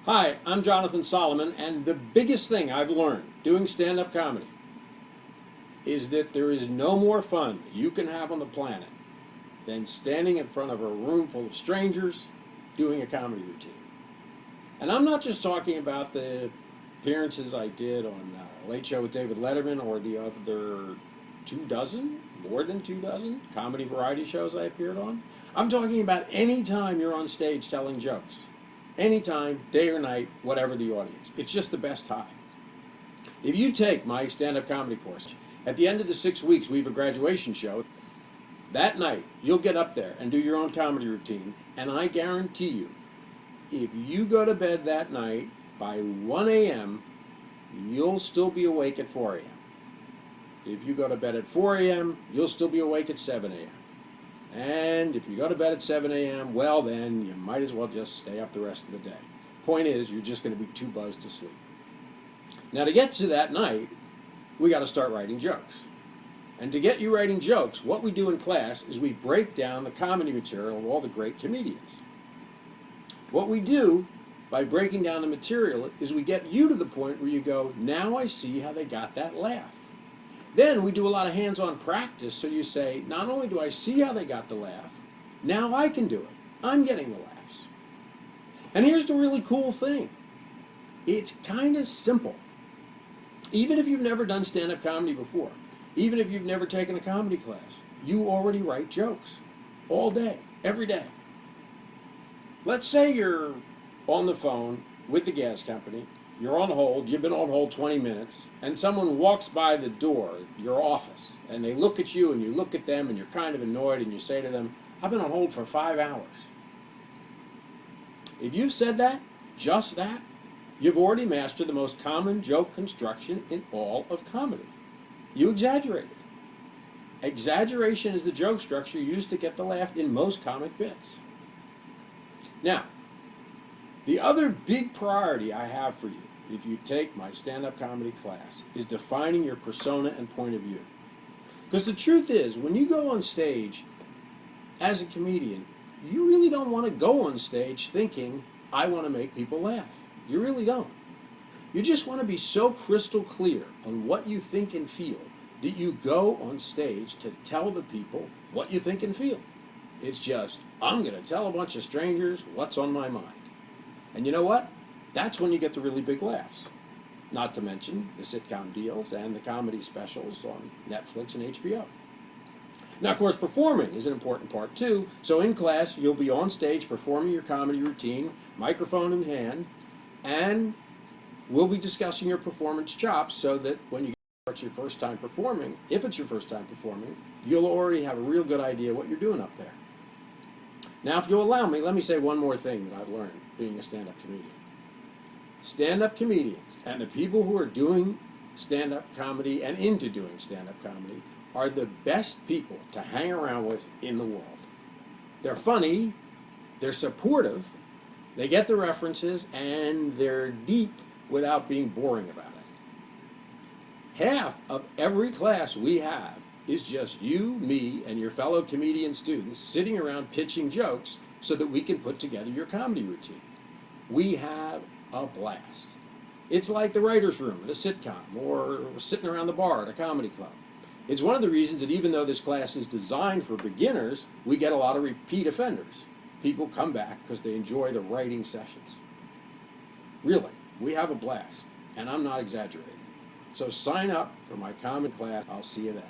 Hi, I'm Jonathan Solomon, and the biggest thing I've learned doing stand-up comedy is that there is no more fun you can have on the planet than standing in front of a room full of strangers doing a comedy routine. And I'm not just talking about the appearances I did on Late Show with David Letterman or the other 2 dozen, more than 2 dozen comedy variety shows I appeared on. I'm talking about any time you're on stage telling jokes. Anytime, day or night, whatever the audience. It's just the best time. If you take my stand-up comedy course, at the end of the 6 weeks we have a graduation show. That night, you'll get up there and do your own comedy routine, and I guarantee you, if you go to bed that night by 1 a.m., you'll still be awake at 4 a.m. If you go to bed at 4 a.m., you'll still be awake at 7 a.m. And if you go to bed at 7 a.m., well then, you might as well just stay up the rest of the day. Point is, you're just going to be too buzzed to sleep. Now, to get to that night, we got to start writing jokes. And to get you writing jokes, what we do in class is we break down the comedy material of all the great comedians. What we do by breaking down the material is we get you to the point where you go, now I see how they got that laugh. Then we do a lot of hands-on practice, so you say, not only do I see how they got the laugh, now I can do it. I'm getting the laughs. And here's the really cool thing. It's kind of simple. Even if you've never done stand-up comedy before, even if you've never taken a comedy class, you already write jokes all day, every day. Let's say you're on the phone with the gas company, you're on hold, you've been on hold 20 minutes, and someone walks by the door, your office, and they look at you and you look at them and you're kind of annoyed and you say to them, I've been on hold for 5 hours. If you've said that, just that, you've already mastered the most common joke construction in all of comedy. You exaggerated. Exaggeration is the joke structure used to get the laugh in most comic bits. Now, the other big priority I have for you, if you take my stand-up comedy class, is defining your persona and point of view. Because the truth is, when you go on stage as a comedian, you really don't want to go on stage thinking, I want to make people laugh. You really don't. You just want to be so crystal clear on what you think and feel that you go on stage to tell the people what you think and feel. It's just, I'm going to tell a bunch of strangers what's on my mind. And you know what? That's when you get the really big laughs. Not to mention the sitcom deals and the comedy specials on Netflix and HBO. Now, of course, performing is an important part too. So in class, you'll be on stage performing your comedy routine, microphone in hand, and we'll be discussing your performance chops so that when you start your first time performing, if it's your first time performing, you'll already have a real good idea what you're doing up there. Now, if you'll allow me, let me say one more thing that I've learned being a stand-up comedian. Stand-up comedians and the people who are doing stand-up comedy and into doing stand-up comedy are the best people to hang around with in the world. They're funny, they're supportive, they get the references, and they're deep without being boring about it. Half of every class we have is just you, me, and your fellow comedian students sitting around pitching jokes so that we can put together your comedy routine. We have a blast. It's like the writer's room at a sitcom or sitting around the bar at a comedy club. It's one of the reasons that even though this class is designed for beginners, we get a lot of repeat offenders. People come back because they enjoy the writing sessions. Really, we have a blast, and I'm not exaggerating. So sign up for my comedy class. I'll see you then.